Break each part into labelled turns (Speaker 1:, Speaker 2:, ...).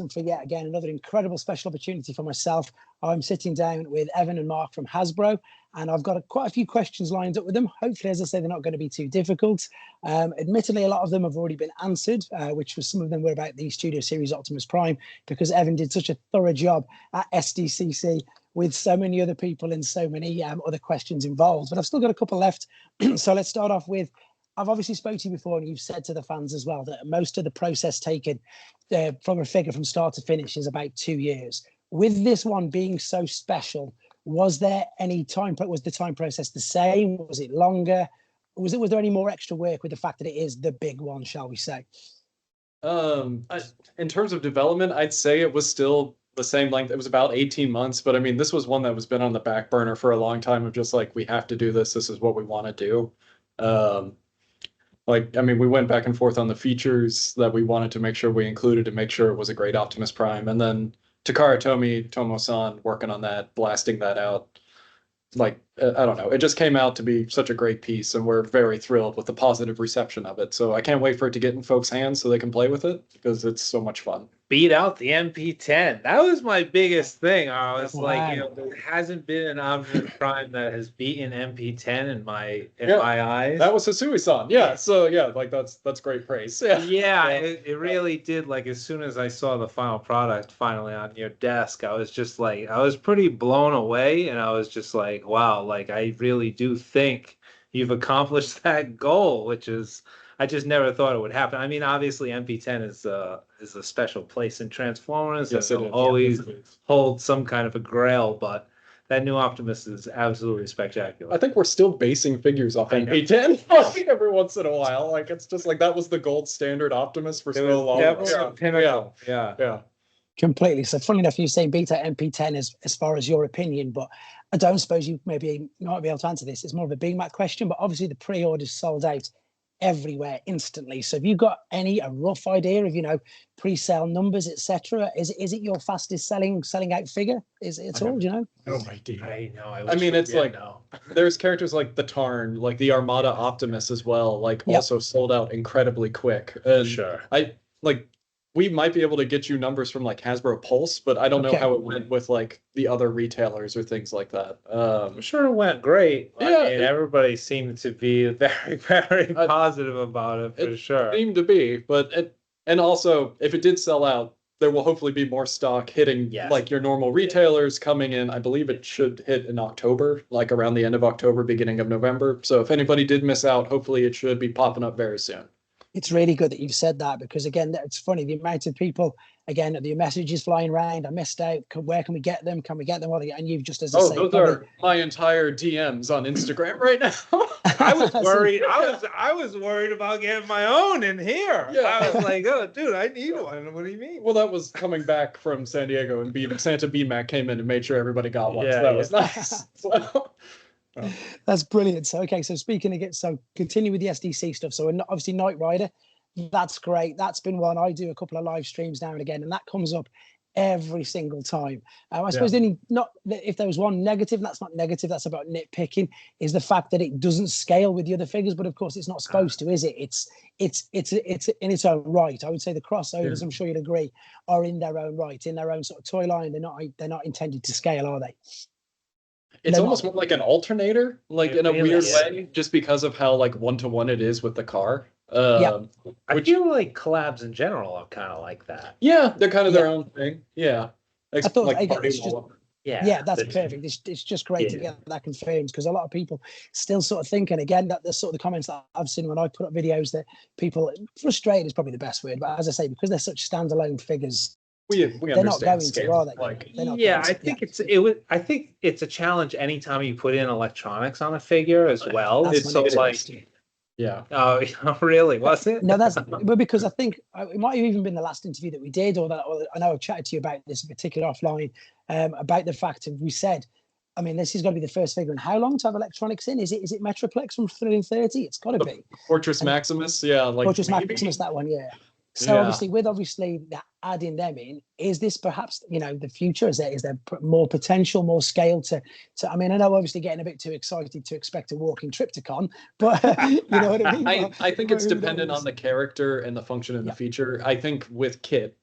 Speaker 1: and for yet again another incredible special opportunity for myself. I'm sitting down with Evan and Mark from Hasbro, and I've got quite a few questions lined up with them. Hopefully, as I say, they're not going to be too difficult. Admittedly, a lot of them have already been answered, which was some of them were about the Studio Series Optimus Prime, because Evan did such a thorough job at SDCC with so many other people and so many other questions involved. But I've still got a couple left. So let's start off with, I've obviously spoken to you before, and you've said to the fans as well that most of the process taken from a figure from start to finish is about 2 years. With this one being so special, was there any time? Was the time process the same? Was it longer? Was there any more extra work with the fact that it is the big one, shall we say?
Speaker 2: In terms of development, I'd say it was still the same length. It was about 18 months, but I mean, this was one that was been on the back burner for a long time of just like, we have to do this. This is what we want to do. Like, I mean, we went back and forth on the features that we wanted to make sure we included to make sure it was a great Optimus Prime. And then Takara Tomo-san working on that, blasting that out. Like, I don't know. It just came out to be such a great piece, and we're very thrilled with the positive reception of it. So I can't wait for it to get in folks' hands so they can play with it, because it's so much fun.
Speaker 3: Beat out the MP10. That was my biggest thing. I was like, there hasn't been an Optimus Prime that has beaten MP10 in my eyes.
Speaker 2: That was Hisui-san. Yeah. So yeah, like that's great praise.
Speaker 3: Yeah. It really did. Like, as soon as I saw the final product finally on your desk, I was just like, I was pretty blown away, and I was just like, wow, like I really do think you've accomplished that goal, which is, I just never thought it would happen. I mean, obviously, MP10 is a special place in Transformers.
Speaker 2: Yes,
Speaker 3: it will always hold some kind of a grail, but that new Optimus is absolutely spectacular.
Speaker 2: I think we're still basing figures off MP10 like every once in a while. Like, it's just like that was the gold standard Optimus for so long.
Speaker 3: Yeah.
Speaker 1: Completely. So, funny enough, you say beat out MP10 as far as your opinion, but I don't suppose you might be able to answer this. It's more of a BMAC question, but obviously the pre-orders sold out everywhere instantly. So have you got a rough idea of pre-sale numbers, etc.? Is it your fastest selling out figure? Is it all?
Speaker 2: No idea.
Speaker 3: I know.
Speaker 2: I mean, it's like there's characters like the Tarn, like the Armada Optimus as well, like also sold out incredibly quick. And
Speaker 3: sure.
Speaker 2: We might be able to get you numbers from like Hasbro Pulse, but I don't know how it went with like the other retailers or things like that.
Speaker 3: I'm sure it went great. I mean, everybody seemed to be very, very positive about it, for sure.
Speaker 2: It seemed to be, and also if it did sell out, there will hopefully be more stock hitting like your normal retailers coming in. I believe it should hit in October, like around the end of October, beginning of November. So if anybody did miss out, hopefully it should be popping up very soon.
Speaker 1: It's really good that you've said that, because again, it's funny, the amount of people, again, the messages flying around, I missed out, where can we get them? Can we get them? And you've just, as I say,
Speaker 2: those are my entire DMs on Instagram right now.
Speaker 3: I was worried. I was worried about getting my own in here. Yeah. I was like, oh, dude, I need one. What do you mean?
Speaker 2: Well, that was coming back from San Diego, and Santa BMAC came in and made sure everybody got one. So that was nice.
Speaker 1: That's brilliant. So speaking again, so continue with the SDC stuff. So obviously Knight Rider, that's great. That's been one I do a couple of live streams now and again, and that comes up every single time. I suppose if there was one negative, and that's not negative, that's about nitpicking, is the fact that it doesn't scale with the other figures. But of course, it's not supposed to, is it? It's in its own right. I would say the crossovers, I'm sure you'd agree, are in their own right, in their own sort of toy line. They're not intended to scale, are they?
Speaker 2: It's almost more like an alternator, like in a weird way, just because of how like one-to-one it is with the car.
Speaker 3: I feel like collabs in general are kind of like that.
Speaker 2: Yeah, they're kind of their own thing. Yeah.
Speaker 1: I thought that's perfect. It's just great to get that confirmed, because a lot of people still sort of think, and again, that the sort of the comments that I've seen when I put up videos, that people frustrated is probably the best word, but as I say, because they're such standalone figures,
Speaker 2: we
Speaker 1: they're not going to, are they?
Speaker 2: Like,
Speaker 3: I think it's a challenge anytime you put in electronics on a figure as well. It's so like.
Speaker 2: Yeah.
Speaker 3: Oh, really? Was it?
Speaker 1: No, but because I think it might have even been the last interview that we did, or I know I've chatted to you about this in particular offline, about the fact of, we said, I mean, this is going to be the first figure in how long to have electronics in? Is it Metroplex from 3 and 30? It's got to be.
Speaker 2: Fortress Maximus,
Speaker 1: Fortress Maximus, that one, So obviously adding them in, is this perhaps the future? Is there more potential, more scale to? I mean, I know obviously getting a bit too excited to expect a walking Triptychon, but you know what I mean.
Speaker 2: I think it's dependent on the character and the function and the feature. I think with Kit,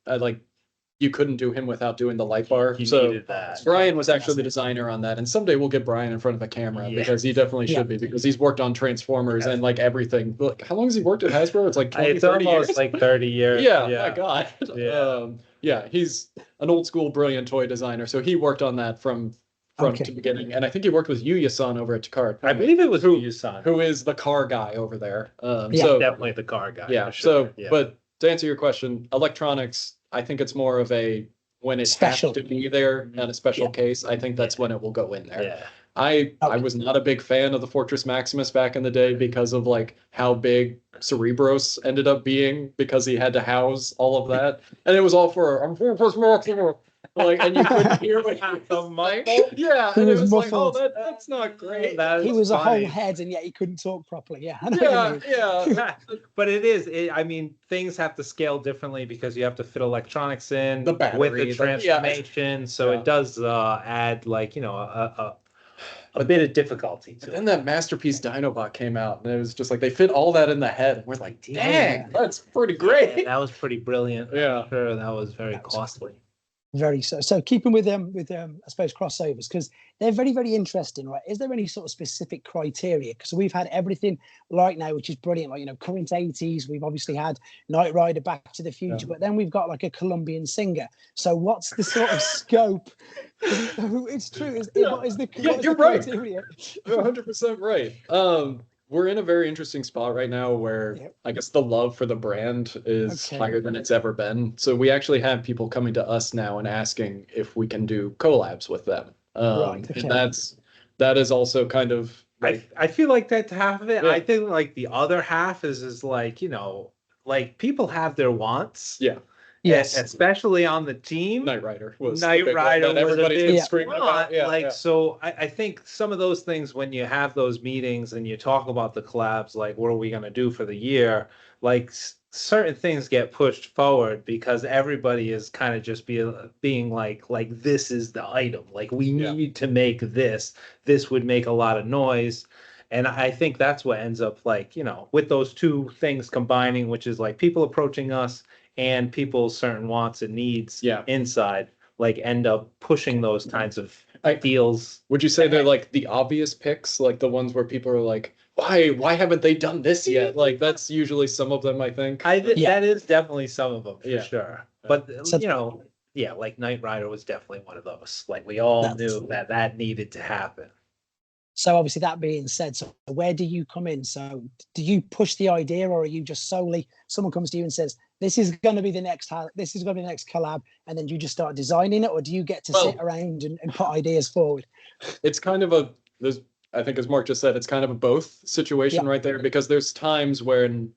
Speaker 2: you couldn't do him without doing the light bar.
Speaker 3: He
Speaker 2: So
Speaker 3: needed that.
Speaker 2: Brian was actually the designer on that, and someday we'll get Brian in front of a camera because he definitely should be, because he's worked on Transformers and like everything. Look, how long has he worked at Hasbro? It's like 20,
Speaker 3: It's
Speaker 2: 30
Speaker 3: almost
Speaker 2: years.
Speaker 3: like 30 years.
Speaker 2: Yeah, my God.
Speaker 3: Yeah.
Speaker 2: Yeah, he's an old school brilliant toy designer, so he worked on that from to beginning, and I think he worked with Yuya-san over at Takara.
Speaker 3: I believe it was Yuya-san,
Speaker 2: who is the car guy over there.
Speaker 3: so definitely the car guy.
Speaker 2: Yeah.
Speaker 3: Sure.
Speaker 2: So, but to answer your question, electronics, I think it's more of a when it has to be there in a special case. I think that's when it will go in there.
Speaker 3: Yeah.
Speaker 2: I was not a big fan of the Fortress Maximus back in the day because of like how big Cerebros ended up being, because he had to house all of that, and it was all for Fortress Maximus. Like, and you couldn't hear what he was saying. Yeah, and it was like, oh, that's not great.
Speaker 1: He was a whole head, and yet he couldn't talk properly. Yeah,
Speaker 3: yeah. But I mean, things have to scale differently because you have to fit electronics in
Speaker 2: the battery,
Speaker 3: with the transformation. So it does add like, you know, a bit of difficulty.
Speaker 2: And then that Masterpiece Dinobot came out, and it was just like they fit all that in the head. And we're like, dang, that's pretty great.
Speaker 3: Yeah, that was pretty brilliant.
Speaker 2: Yeah,
Speaker 3: sure, that was very costly.
Speaker 1: Very so keeping with them I suppose crossovers, because they're very, very interesting, right? Is there any sort of specific criteria? Because we've had everything like now, which is brilliant, like, you know, current 80s, we've obviously had Knight Rider, Back to the Future, but then we've got like a Colombian singer. So what's the sort of scope? It's true. What is the
Speaker 2: you're
Speaker 1: criteria?
Speaker 2: Right. You're 100% right. We're in a very interesting spot right now where I guess the love for the brand is higher than it's ever been. So we actually have people coming to us now and asking if we can do collabs with them. And that is also kind of like,
Speaker 3: I feel like that's half of it. I think like the other half is like, you know, like people have their wants.
Speaker 2: Yeah.
Speaker 1: Yes,
Speaker 3: especially on the team.
Speaker 2: Knight Rider was
Speaker 3: everybody's been
Speaker 2: screaming about.
Speaker 3: So I think some of those things, when you have those meetings and you talk about the collabs, like what are we going to do for the year, like certain things get pushed forward because everybody is kind of just being like this is the item, like we need to make this would make a lot of noise. And I think that's what ends up, like, you know, with those two things combining, which is like people approaching us and people's certain wants and needs inside, like end up pushing those kinds of deals.
Speaker 2: Would you say they're like the obvious picks, like the ones where people are like, why haven't they done this yet? Like that's usually some of them, I think.
Speaker 3: That is definitely some of them for sure. But you know, like Knight Rider was definitely one of those. Like we all knew that needed to happen.
Speaker 1: So obviously, that being said, so where do you come in? So do you push the idea, or are you just solely, someone comes to you and says, this is going to be the next collab, and then you just start designing it, or do you get to sit around and put ideas forward?
Speaker 2: It's kind of I think as Mark just said, it's kind of a both situation right there, because there's times when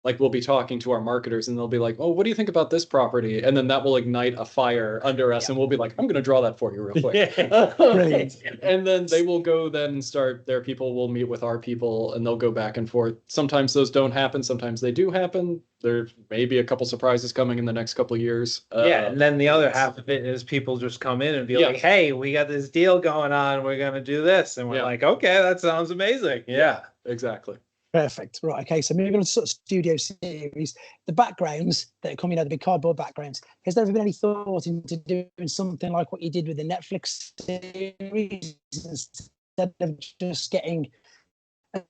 Speaker 2: like we'll be talking to our marketers and they'll be like, oh, what do you think about this property? And then that will ignite a fire under us and we'll be like, I'm going to draw that for you real quick.
Speaker 1: Brilliant.
Speaker 2: And then they will go then and start, their people will meet with our people and they'll go back and forth. Sometimes those don't happen. Sometimes they do happen. There may be a couple surprises coming in the next couple of years.
Speaker 3: And then the other half of it is people just come in and be like, hey, we got this deal going on. We're going to do this. And we're like, okay, that sounds amazing.
Speaker 2: Yeah, exactly.
Speaker 1: Perfect. Right. Okay. So moving on to sort of studio series, the backgrounds that are coming out, the big cardboard backgrounds. Has there ever been any thought into doing something like what you did with the Netflix series, instead of just getting a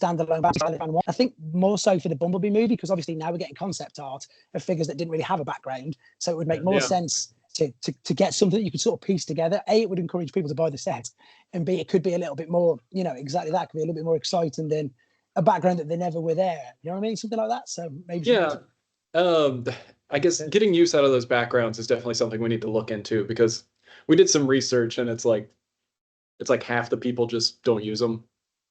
Speaker 1: standalone background? I think more so for the Bumblebee movie, because obviously now we're getting concept art of figures that didn't really have a background. So it would make more sense to get something that you could sort of piece together. A, it would encourage people to buy the set, and B, it could be a little bit more, you know, exactly that, could be a little bit more exciting than a background that they never were there. You know what I mean? Something like that. So maybe.
Speaker 2: I guess getting use out of those backgrounds is definitely something we need to look into, because we did some research and it's like half the people just don't use them.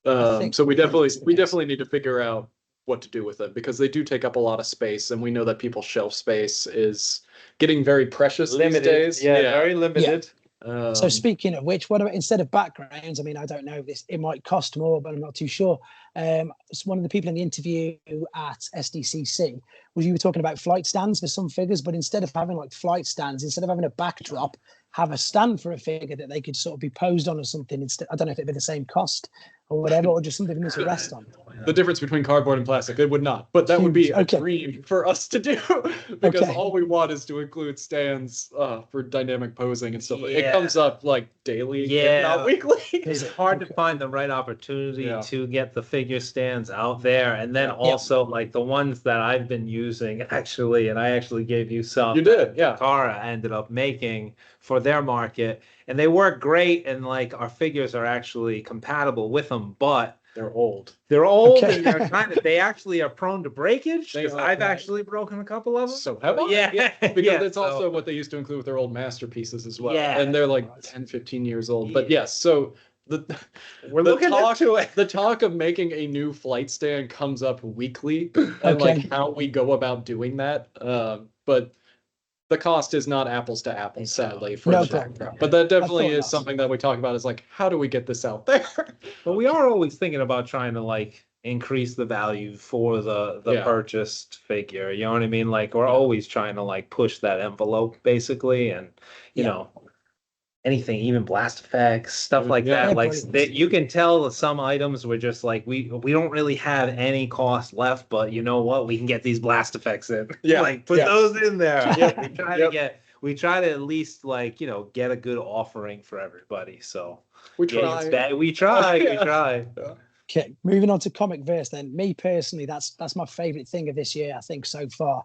Speaker 2: So we definitely need to figure out what to do with them, because they do take up a lot of space, and we know that people's shelf space is getting very precious these days.
Speaker 3: Very limited.
Speaker 1: So speaking of which, what about, instead of backgrounds, I mean, I don't know, it might cost more, but I'm not too sure. One of the people in the interview at SDCC was, you were talking about flight stands for some figures, but instead of having like flight stands, instead of having a backdrop, have a stand for a figure that they could sort of be posed on or something. Instead, I don't know if it'd be the same cost or whatever, or just something for them to rest on.
Speaker 2: the difference between cardboard and plastic. It would not, but that would be a
Speaker 1: Okay.
Speaker 2: dream for us to do because
Speaker 1: Okay.
Speaker 2: all we want is to include stands for dynamic posing and stuff. It
Speaker 3: Yeah.
Speaker 2: comes up like daily, if
Speaker 3: Yeah.
Speaker 2: not weekly.
Speaker 1: Does
Speaker 3: It's
Speaker 1: it?
Speaker 3: hard to
Speaker 1: Okay.
Speaker 3: find the right opportunity
Speaker 2: Yeah.
Speaker 3: to get the figure stands out there. And then
Speaker 2: Yeah.
Speaker 3: also like the ones that I've been using actually, and I actually gave you some.
Speaker 2: You did, yeah.
Speaker 3: Cara ended up making for their market, and they work great, and like our figures are actually compatible with them, but
Speaker 2: They're old.
Speaker 3: they're old
Speaker 1: Okay.
Speaker 3: and they're they actually are prone to breakage
Speaker 2: They
Speaker 3: because
Speaker 2: are,
Speaker 3: I've
Speaker 2: right.
Speaker 3: actually broken a couple of them.
Speaker 2: So have I?
Speaker 3: Yeah.
Speaker 2: Because
Speaker 3: Yeah,
Speaker 2: it's
Speaker 3: so-
Speaker 2: also what they used to include with their old masterpieces as well.
Speaker 3: Yeah.
Speaker 2: And they're like
Speaker 1: Right.
Speaker 2: 10, 15 years old. But
Speaker 3: Yeah.
Speaker 2: yes, so the
Speaker 3: We're
Speaker 2: the
Speaker 3: looking
Speaker 2: talk,
Speaker 3: into it.
Speaker 2: the talk of making a new flight stand comes up weekly and like
Speaker 1: Okay.
Speaker 2: how we go about doing that. But the cost is not apples to apples, sadly, for
Speaker 1: No
Speaker 2: the
Speaker 1: problem.
Speaker 2: background. But that definitely
Speaker 1: thought
Speaker 2: is
Speaker 1: not.
Speaker 2: something that we talk about is like, how do we get this out there?
Speaker 3: But we are always thinking about trying to like increase the value for the
Speaker 2: Yeah.
Speaker 3: purchased figure. You know what I mean? Like we're always trying to like push that envelope basically, and you
Speaker 1: Yeah.
Speaker 3: know, anything, even blast effects, stuff like
Speaker 2: Yeah.
Speaker 3: that.
Speaker 1: Yeah,
Speaker 3: Like
Speaker 1: brilliant.
Speaker 3: that you can tell that some items were just like we don't really have any cost left, but you know what? We can get these blast effects in.
Speaker 2: Yeah.
Speaker 3: Like put
Speaker 2: Yeah.
Speaker 3: those in there.
Speaker 2: Yep.
Speaker 3: We try to at least like, you know, get a good offering for everybody. So
Speaker 2: We
Speaker 3: yeah,
Speaker 2: try.
Speaker 3: it's bad. We try.
Speaker 2: Yeah.
Speaker 3: We try.
Speaker 1: Okay, moving on to comic verse then. Me personally, that's my favorite thing of this year, I think, so far.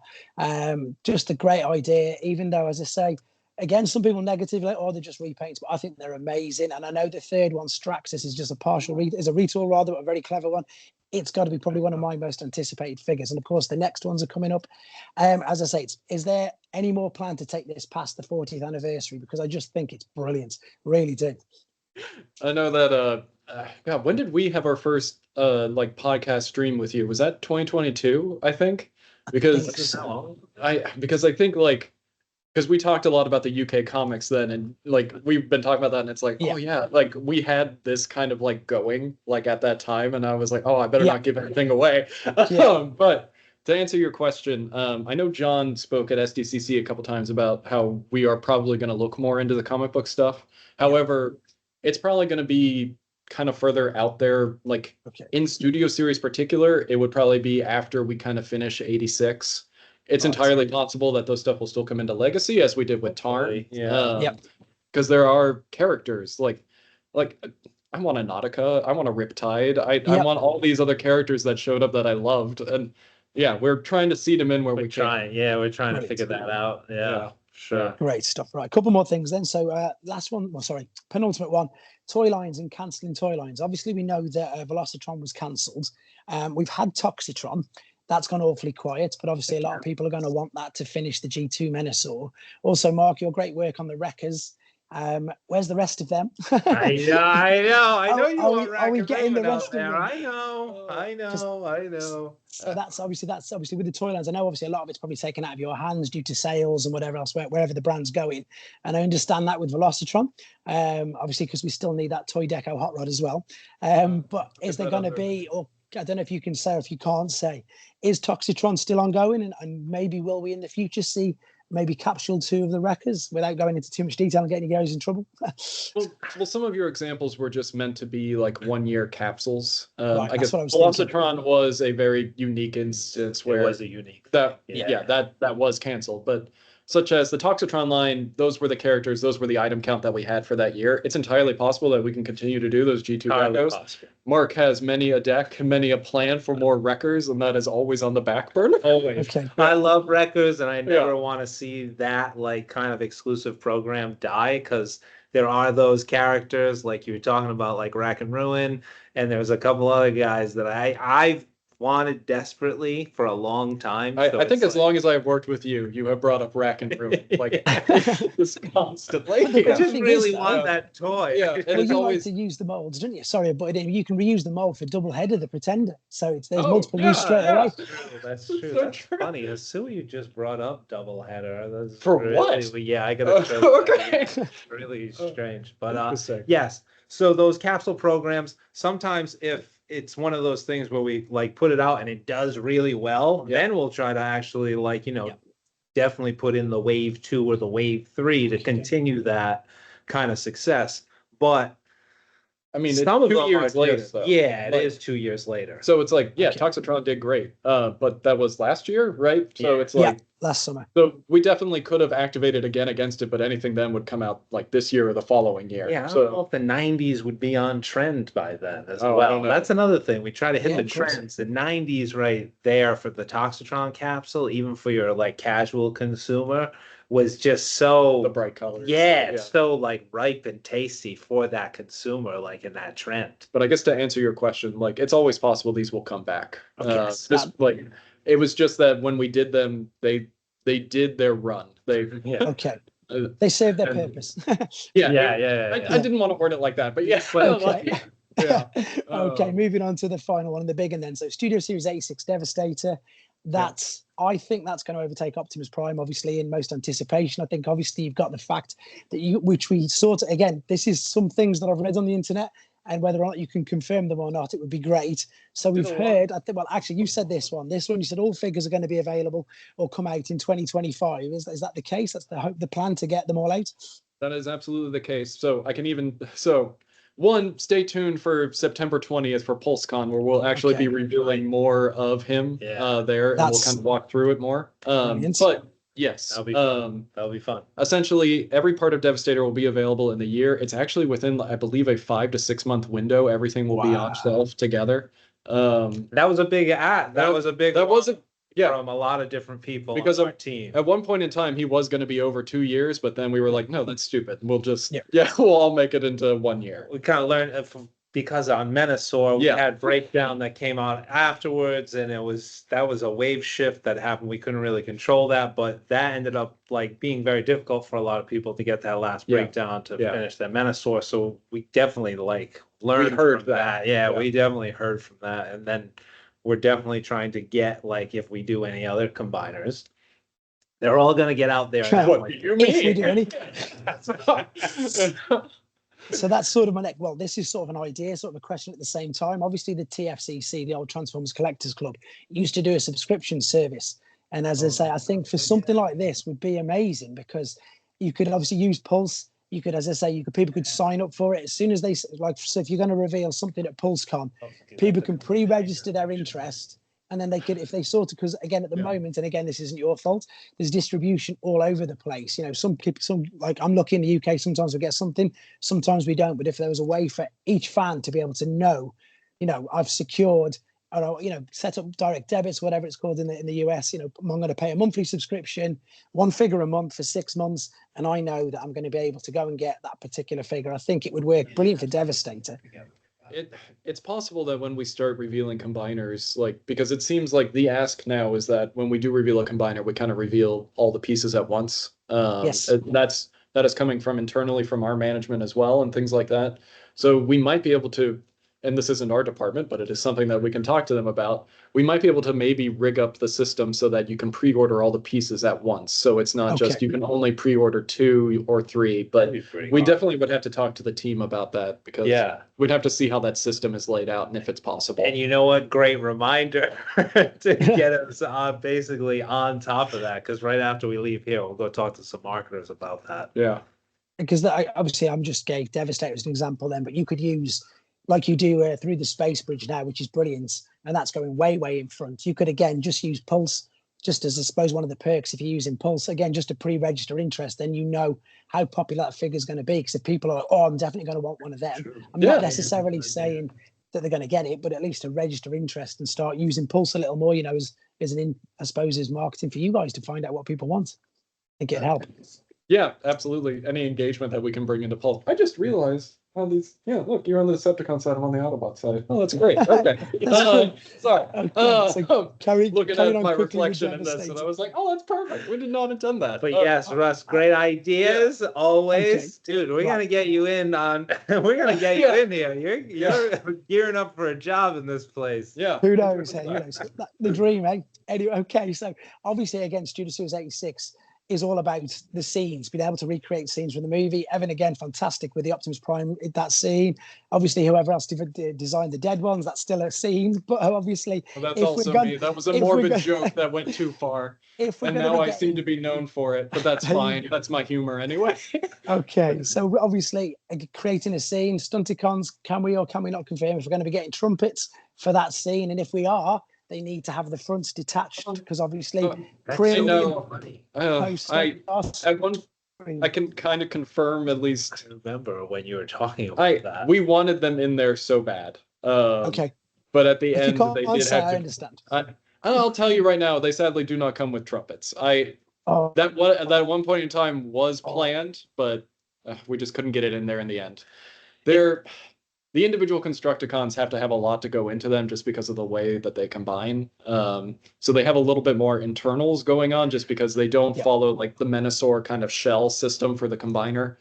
Speaker 1: Just a great idea, even though, as I say, again, some people negatively, oh, they're just repaints, but I think they're amazing. And I know the third one, Straxus, is just a partial is a retool rather, but a very clever one. It's got to be probably one of my most anticipated figures. And of course, the next ones are coming up. As I say, is there any more plan to take this past the 40th anniversary? Because I just think it's brilliant. Really do.
Speaker 2: I know that God, when did we have our first like podcast stream with you? Was that 2022, I think? Because I think like because we talked a lot about the UK comics then, and like we've been talking about that, and it's like,
Speaker 1: Yeah.
Speaker 2: oh yeah, like we had this kind of like going like at that time, and I was like, oh, I better
Speaker 1: Yeah.
Speaker 2: not give anything away.
Speaker 1: Yeah.
Speaker 2: But to answer your question, I know John spoke at SDCC a couple times about how we are probably going to look more into the comic book stuff. However, it's probably going to be kind of further out there, like
Speaker 1: Okay.
Speaker 2: in Studio Series particular, it would probably be after we kind of finish 86. It's
Speaker 1: Right.
Speaker 2: entirely possible that those stuff will still come into Legacy as we did with Tarn.
Speaker 3: Yeah.
Speaker 1: Yep.
Speaker 2: Because there are characters like I want a Nautica, I want a Riptide, I
Speaker 1: Yep.
Speaker 2: want all these other characters that showed up that I loved, and yeah, we're trying to seed them in where
Speaker 3: We're
Speaker 2: we can.
Speaker 3: trying. Yeah, we're trying to
Speaker 1: Brilliant.
Speaker 3: figure that out. Yeah,
Speaker 2: Yeah.
Speaker 3: sure.
Speaker 1: Great stuff. Right, a couple more things then. So last one, well, sorry, penultimate one, toy lines and cancelling toy lines. Obviously, we know that Velocitron was cancelled. We've had Toxitron. That's gone awfully quiet, but obviously a lot of people are going to want that to finish the G2 Menasor. Also, Mark, your great work on the Wreckers. Where's the rest of them?
Speaker 3: I know you
Speaker 1: Are
Speaker 3: want
Speaker 1: we- are we
Speaker 3: Rack and
Speaker 1: getting the
Speaker 3: Raven out
Speaker 1: rest of
Speaker 3: there.
Speaker 1: them?
Speaker 3: I know.
Speaker 1: So that's obviously with the toy lines. I know obviously a lot of it's probably taken out of your hands due to sales and whatever else, wherever the brand's going. And I understand that with Velocitron, obviously because we still need that toy deco hot rod as well. But is there going to be, or I don't know if you can say or if you can't say, is Toxitron still ongoing? And maybe will we in the future see maybe capsule 2 of the Wreckers without going into too much detail and getting you guys in trouble?
Speaker 2: Well, some of your examples were just meant to be like 1-year capsules.
Speaker 1: Right,
Speaker 2: I
Speaker 1: that's
Speaker 2: guess
Speaker 1: what I was thinking.
Speaker 2: Velocitron was a very unique instance where
Speaker 3: It was a unique.
Speaker 2: that
Speaker 3: Yeah.
Speaker 2: that was canceled, but such as the Toxitron line, those were the characters, those were the item count that we had for that year. It's entirely possible that we can continue to do those G2 decos. Mark has many a deck, many a plan for more Wreckers, and that is always on the back burner.
Speaker 3: Always.
Speaker 1: Okay.
Speaker 3: I love Wreckers, and I never
Speaker 2: Yeah.
Speaker 3: want to see that like kind of exclusive program die, because there are those characters like you were talking about, like Rack and Ruin, and there's a couple other guys that I've wanted desperately for a long time. So
Speaker 2: I think
Speaker 3: it's
Speaker 2: as long as I've worked with you, you have brought up Rack and Ruin like just constantly.
Speaker 1: But the
Speaker 3: I
Speaker 1: good
Speaker 3: just
Speaker 1: thing
Speaker 3: really
Speaker 1: is,
Speaker 3: want
Speaker 2: though-
Speaker 3: that toy.
Speaker 2: Yeah, and
Speaker 1: Well,
Speaker 2: it's
Speaker 1: you
Speaker 2: always
Speaker 1: like to use the molds, don't you? Sorry, but you can reuse the mold for double header the Pretender. So there's
Speaker 2: Oh,
Speaker 1: multiple
Speaker 2: yeah,
Speaker 1: use straight
Speaker 2: yeah.
Speaker 1: away.
Speaker 3: That's
Speaker 2: That's
Speaker 3: true.
Speaker 2: so
Speaker 3: That's
Speaker 2: true.
Speaker 3: funny. Asui just brought up doubleheader. That's
Speaker 2: For
Speaker 3: really,
Speaker 2: what?
Speaker 3: Yeah, I gotta check
Speaker 2: okay.
Speaker 3: that. It's really strange. But
Speaker 2: Interesting.
Speaker 3: yes. So those capsule programs, sometimes if it's one of those things where we like put it out and it does really well,
Speaker 2: Yeah.
Speaker 3: then we'll try to actually like,
Speaker 1: Yeah.
Speaker 3: definitely put in the wave 2 or the wave 3 to continue that kind of success. But
Speaker 2: I mean, it's
Speaker 3: Some of
Speaker 2: 2
Speaker 3: them
Speaker 2: years
Speaker 3: are
Speaker 2: later,
Speaker 3: just,
Speaker 2: though.
Speaker 3: yeah, it
Speaker 2: Like,
Speaker 3: is 2 years later.
Speaker 2: So it's like, yeah,
Speaker 1: Okay.
Speaker 2: Toxitron did great, but that was last year, right? So
Speaker 3: Yeah.
Speaker 2: it's like,
Speaker 1: last summer.
Speaker 2: so we definitely could have activated again against it, but anything then would come out like this year or the following year.
Speaker 3: Yeah, I don't
Speaker 2: So
Speaker 3: know if the 90s would be on trend by then as
Speaker 2: Oh, I
Speaker 3: well.
Speaker 2: don't know.
Speaker 3: That's another thing. We try to hit
Speaker 1: Yeah,
Speaker 3: the
Speaker 1: of course.
Speaker 3: trends. The 90s right there for the Toxitron capsule, even for your like casual consumer, was just
Speaker 2: the
Speaker 3: so
Speaker 2: bright colors.
Speaker 3: yeah, so like ripe and tasty for that consumer, like in that trend.
Speaker 2: But I guess to answer your question, like it's always possible these will come back.
Speaker 3: Yes.
Speaker 2: Just like it was just that when we did them, they did their run. They
Speaker 3: Yeah.
Speaker 1: Okay.
Speaker 2: uh,
Speaker 1: They served their
Speaker 2: and-
Speaker 1: purpose.
Speaker 2: I didn't want to word it like that, but yeah.
Speaker 1: Okay.
Speaker 2: like, yeah.
Speaker 1: Okay, moving on to the final one and the big one then. So Studio Series 86 Devastator. That's I think that's going to overtake Optimus Prime, obviously, in most anticipation. I think obviously you've got the fact that which we sort of, again, this is some things that I've read on the internet, and whether or not you can confirm them or not, it would be great. So we've heard, I think, well, actually, you said this one. This one, you said all figures are going to be available or come out in 2025. Is that the case? That's the plan to get them all out?
Speaker 2: That is absolutely the case. So I can even one, stay tuned for September 20th for PulseCon, where we'll actually be revealing more of him there, and we'll kind of walk through it more. But yes,
Speaker 3: that'll be fun. That'll be fun.
Speaker 2: Essentially, every part of Devastator will be available in the year. It's actually within, I believe, a 5 to 6 month window. Everything will be on shelf together.
Speaker 3: That was a big ad. That was a big.
Speaker 2: That was a
Speaker 3: from a lot of different people
Speaker 2: because
Speaker 3: on our team.
Speaker 2: At one point in time, he was going to be over 2 years, but then we were like, no, that's stupid. We'll just we'll all make it into 1 year.
Speaker 3: We kind of learned because on Menasor we had Breakdown that came out afterwards, and that was a wave shift that happened. We couldn't really control that, but that ended up like being very difficult for a lot of people to get that last Breakdown to finish that Menasor. So we definitely like learned from that. Yeah, we definitely heard from that, and then we're definitely trying to get, like, if we do any other combiners, they're all going to get out there.
Speaker 2: What do you mean?
Speaker 1: If we do any. So that's sort of my next. Well, this is sort of an idea, sort of a question at the same time. Obviously, the TFCC, the old Transformers Collectors Club, used to do a subscription service. And as I say, I think for something like this would be amazing because you could obviously use Pulse. You could, as I say, people could sign up for it as soon as they like. So if you're going to reveal something at PulseCon, people can pre-register their interest, and then they could, if they sort of, because again, at the moment, and again, this isn't your fault, there's distribution all over the place. You know, some like I'm lucky in the UK. Sometimes we get something, sometimes we don't. But if there was a way for each fan to be able to know, you know, I've secured, or you know, set up direct debits, whatever it's called in the US. You know, I'm going to pay a monthly subscription, one figure a month for 6 months, and I know that I'm going to be able to go and get that particular figure. I think it would work brilliant for Devastator.
Speaker 2: It's possible that when we start revealing combiners, like, because it seems like the ask now is that when we do reveal a combiner, we kind of reveal all the pieces at once.
Speaker 1: Yes.
Speaker 2: That is coming from internally from our management as well and things like that. So we might be able to, and this isn't our department, but it is something that we can talk to them about. We might be able to maybe rig up the system so that you can pre-order all the pieces at once. So it's not just you can only pre-order 2 or 3, but we definitely would have to talk to the team about that because we'd have to see how that system is laid out and if it's possible.
Speaker 3: And you know what? Great reminder to get us basically on top of that, because right after we leave here, we'll go talk to some marketers about that.
Speaker 2: Yeah.
Speaker 1: Because obviously I'm just gave Devastator as an example then, but you could use, like you do through the Space Bridge now, which is brilliant, and that's going way in front. You could again just use Pulse, just as I suppose one of the perks if you're using Pulse again, just to pre-register interest. Then you know how popular that figure is going to be. Because if people are, oh, I'm definitely going to want one of them. I'm not necessarily saying that they're going to get it, but at least to register interest and start using Pulse a little more. You know, I suppose as marketing for you guys to find out what people want. I think it'd help.
Speaker 2: Yeah, absolutely. Any engagement that we can bring into Pulse. I just realized. Oh, these, look, you're on the Decepticon side, I'm on the Autobot side. Oh, that's great. Okay. Sorry. Looking at my reflection in this, and I was like, oh, that's perfect. We did not intend that.
Speaker 3: But yes, Russ, great ideas, always. Dude, we're going to get you in on, we're going to get you in here. You're gearing up for a job in this place.
Speaker 2: Yeah.
Speaker 1: Who knows? Hey, the dream, eh? Anyway, okay, so obviously, again, Studio Series 86, is all about the scenes, being able to recreate scenes from the movie. Evan, again, fantastic with the Optimus Prime, that scene. Obviously, whoever else designed the dead ones, that's still a scene. But obviously,
Speaker 2: Well, that's also me. That was a morbid joke that went too far. And now I seem to be known for it, but that's fine. That's my humor anyway.
Speaker 1: Okay, so obviously creating a scene, Stunticons, can we or can we not confirm if we're going to be getting trumpets for that scene? And if we are, they need to have the fronts detached because obviously
Speaker 2: I can kind of confirm at least.
Speaker 3: I remember when you were talking about that.
Speaker 2: We wanted them in there so bad.
Speaker 1: Okay.
Speaker 2: But at the end, they did have to.
Speaker 1: I understand.
Speaker 2: I'll tell you right now, they sadly do not come with trumpets. That one point in time was planned, but we just couldn't get it in there in the end. The individual Constructicons have to have a lot to go into them just because of the way that they combine. So they have a little bit more internals going on just because they don't follow like the Menasor kind of shell system for the combiner.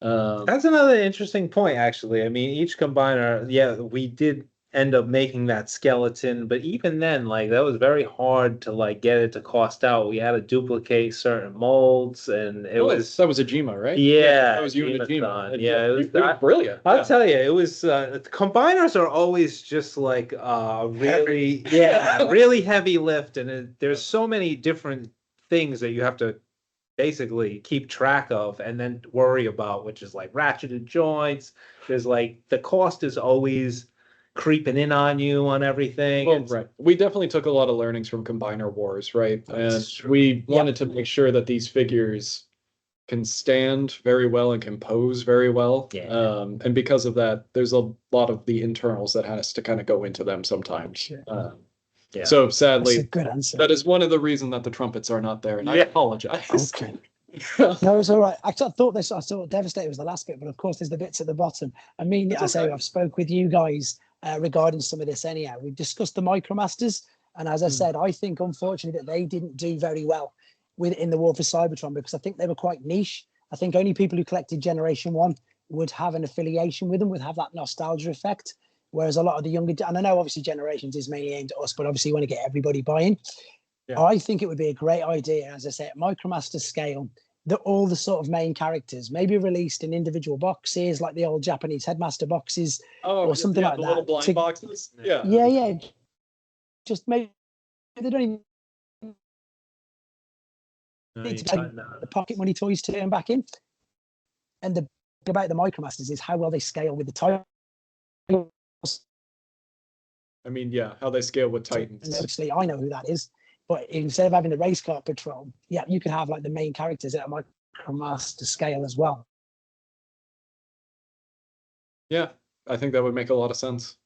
Speaker 3: That's another interesting point, actually. I mean, each combiner, we did end up making that skeleton, but even then, like, that was very hard to like get it to cost out. We had to duplicate certain molds, and that was
Speaker 2: Ajima, right?
Speaker 3: Yeah,
Speaker 2: that was you and Ajima.
Speaker 3: Yeah, it was
Speaker 2: brilliant.
Speaker 3: I'll tell you, it was combiners are always just like really really heavy lift, and there's so many different things that you have to basically keep track of and then worry about, which is like ratcheted joints. There's like the cost is always creeping in on you on everything.
Speaker 2: Well, right. We definitely took a lot of learnings from Combiner Wars, right? And we wanted to make sure that these figures can stand very well and can pose very well. And because of that, there's a lot of the internals that has to kind of go into them sometimes. So sadly,
Speaker 1: that's a good answer.
Speaker 2: That is one of the reasons that the trumpets are not there, and I apologize.
Speaker 1: Okay. No, it's all right. Actually, I thought Devastator was the last bit, but of course, there's the bits at the bottom. I mean, I've spoke with you guys regarding some of this anyhow. We've discussed the Micromasters, and as I said, I think unfortunately that they didn't do very well in the War for Cybertron because I think they were quite niche. I think only people who collected Generation 1 would have an affiliation with them, would have that nostalgia effect. Whereas a lot of the younger, and I know obviously Generations is mainly aimed at us, but obviously you want to get everybody buying. I think it would be a great idea, as I say, at Micromaster scale, that all the sort of main characters maybe released in individual boxes, like the old Japanese Headmaster boxes, or something like
Speaker 2: the
Speaker 1: that.
Speaker 2: Little blind boxes.
Speaker 1: Yeah. Just maybe they don't even need to get the pocket money toys to turn back in. And the thing about the Micromasters is how well they scale with the Titans.
Speaker 2: I mean, how they scale with Titans.
Speaker 1: And obviously, I know who that is. But instead of having the race car patrol, you could have like the main characters at a Micromaster scale as well.
Speaker 2: Yeah, I think that would make a lot of sense.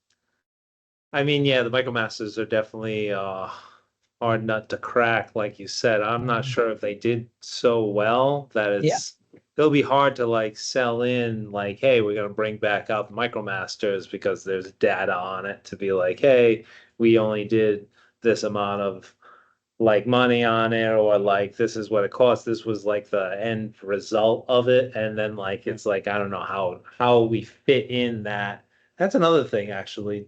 Speaker 3: I mean, the Micromasters are definitely hard nut to crack, like you said. I'm not sure if they did so well that it'll be hard to like sell in like, hey, we're gonna bring back out the Micromasters because there's data on it to be like, hey, we only did this amount of like money on it, or like this is what it cost. This was like the end result of it, and then like it's like I don't know how we fit in that. That's another thing, actually,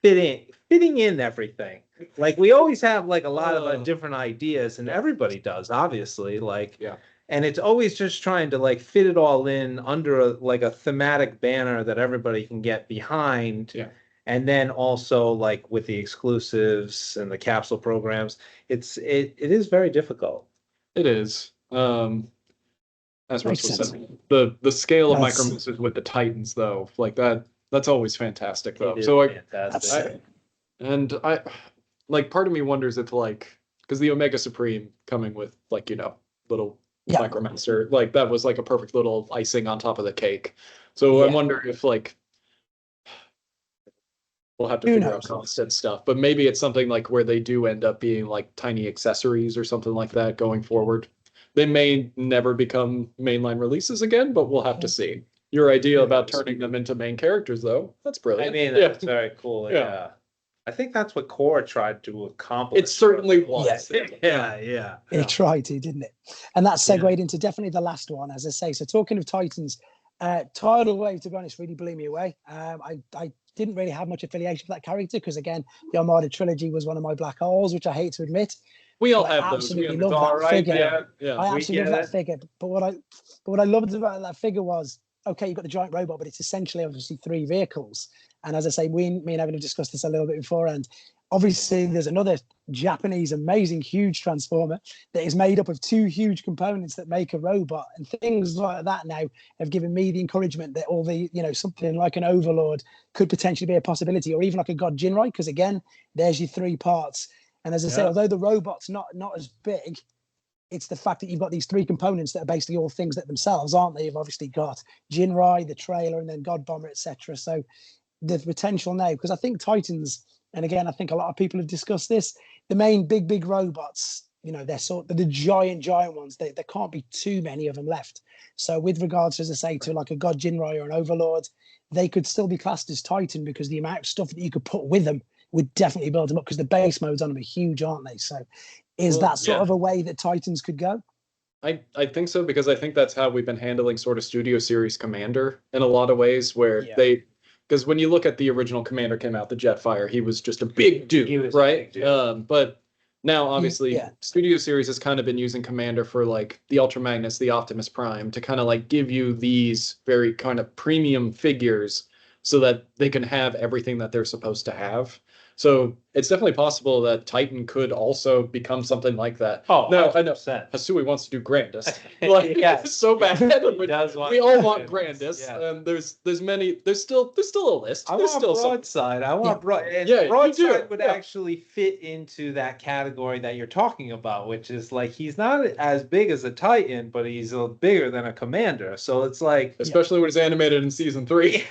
Speaker 3: fitting in everything. Like we always have like a lot of different ideas, and everybody does, obviously. Like and it's always just trying to like fit it all in under a thematic banner that everybody can get behind. And then also like with the exclusives and the capsule programs, it is very difficult.
Speaker 2: It is. As Russell said, the scale of Micromasters with the Titans though, like that's always fantastic though. So
Speaker 3: fantastic.
Speaker 2: I like part of me wonders if like because the Omega Supreme coming with like little Micromaster, like that was like a perfect little icing on top of the cake. So I wonder if like we'll have to figure out cost and stuff, but maybe it's something like where they do end up being like tiny accessories or something like that going forward. They may never become mainline releases again, but we'll have to see. Your idea about turning them into main characters, though, that's brilliant.
Speaker 3: I mean, that's very cool. I think that's what Core tried to accomplish.
Speaker 2: It certainly was.
Speaker 1: It tried to, didn't it? And that segued into definitely the last one, as I say. So talking of Titans, Tidal Wave, to be honest, really blew me away. I didn't really have much affiliation with that character because, again, the Armada trilogy was one of my black holes, which I hate to admit.
Speaker 2: We all
Speaker 1: But I
Speaker 2: have those.
Speaker 1: absolutely
Speaker 2: We
Speaker 1: love
Speaker 2: understand.
Speaker 1: that figure.
Speaker 2: Yeah.
Speaker 1: I
Speaker 3: we
Speaker 1: absolutely
Speaker 3: get
Speaker 1: love that
Speaker 3: it.
Speaker 1: figure. But what I loved about that figure was, okay, you've got the giant robot, but it's essentially obviously 3 vehicles. And as I say, me and Evan have discussed this a little bit beforehand. Obviously, there's another Japanese amazing huge transformer that is made up of 2 huge components that make a robot, and things like that now have given me the encouragement that all the, something like an Overlord could potentially be a possibility, or even like a God Jinrai, because again, there's your 3 parts. And as I say, although the robot's not as big, it's the fact that you've got these 3 components that are basically all things that themselves, aren't they? You've obviously got Jinrai, the trailer, and then God Bomber, etc. So the potential now, because I think Titans, and again, I think a lot of people have discussed this, the main big robots, they're the giant ones. There can't be too many of them left. So with regards, as I say, to like a God Jinrai or an Overlord, they could still be classed as Titan because the amount of stuff that you could put with them would definitely build them up, because the base modes on them are huge, aren't they? So is that sort of a way that Titans could go?
Speaker 2: I think so, because I think that's how we've been handling sort of Studio Series Commander in a lot of ways, where because when you look at the original Commander came out, the Jetfire, he was just a big dude, right? But now obviously Studio Series has kind of been using Commander for like the Ultra Magnus, the Optimus Prime, to kind of like give you these very kind of premium figures so that they can have everything that they're supposed to have. So it's definitely possible that Titan could also become something like that.
Speaker 3: Oh,
Speaker 2: no, I know
Speaker 3: 100%.
Speaker 2: Hasui wants to do grandest. Like, so bad. We all want grandest, and there's still a list.
Speaker 3: I
Speaker 2: There's
Speaker 3: want
Speaker 2: still
Speaker 3: broadside. I want broadside.
Speaker 2: Yeah,
Speaker 3: Broadside would actually fit into that category that you're talking about, which is like he's not as big as a Titan, but he's bigger than a Commander. So it's like,
Speaker 2: especially when it's animated in season 3.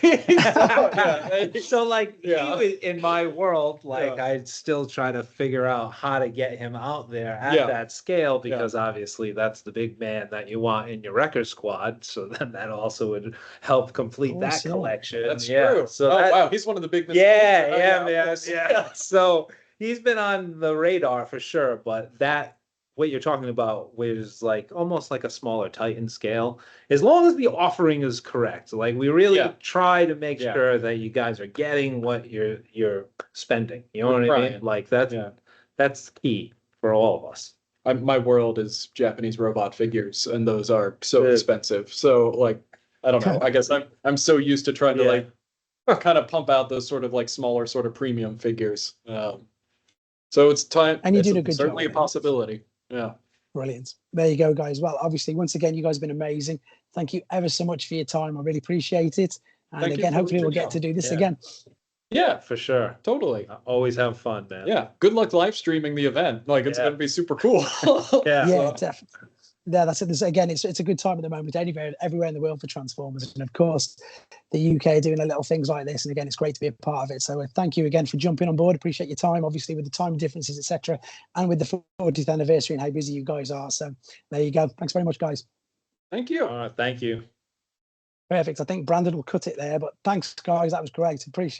Speaker 3: So like he was, in my world, like I'd still try to figure out how to get him out there at that scale, because obviously that's the big man that you want in your record squad. So then that also would help complete that collection.
Speaker 2: That's true. So wow, he's one of the big
Speaker 3: man. Yeah. So he's been on the radar for sure, but that what you're talking about was like almost like a smaller Titan scale, as long as the offering is correct. Like we really try to make sure that you guys are getting what you're spending. You know what I mean? Like that's key for all of us.
Speaker 2: My world is Japanese robot figures, and those are so expensive. So like, I don't know. I guess I'm so used to trying to like kind of pump out those sort of like smaller sort of premium figures. So it's time,
Speaker 1: and you did a good job.
Speaker 2: Certainly a possibility. Yeah.
Speaker 1: Brilliant. There you go, guys. Well, obviously, once again, you guys have been amazing. Thank you ever so much for your time. I really appreciate it. And again, hopefully we'll get to do this again.
Speaker 2: Yeah,
Speaker 3: for sure.
Speaker 2: Totally.
Speaker 3: I always have fun, man.
Speaker 2: Yeah. Good luck live streaming the event. Like it's going to be super cool.
Speaker 1: Definitely. Yeah, that's it. Again, it's a good time at the moment everywhere in the world for Transformers. And of course, the UK doing little things like this. And again, it's great to be a part of it. So thank you again for jumping on board. Appreciate your time, obviously, with the time differences, etc., and with the 40th anniversary and how busy you guys are. So there you go. Thanks very much, guys.
Speaker 2: Thank you.
Speaker 3: Thank you.
Speaker 1: Perfect. I think Brandon will cut it there. But thanks, guys. That was great. Appreciate it.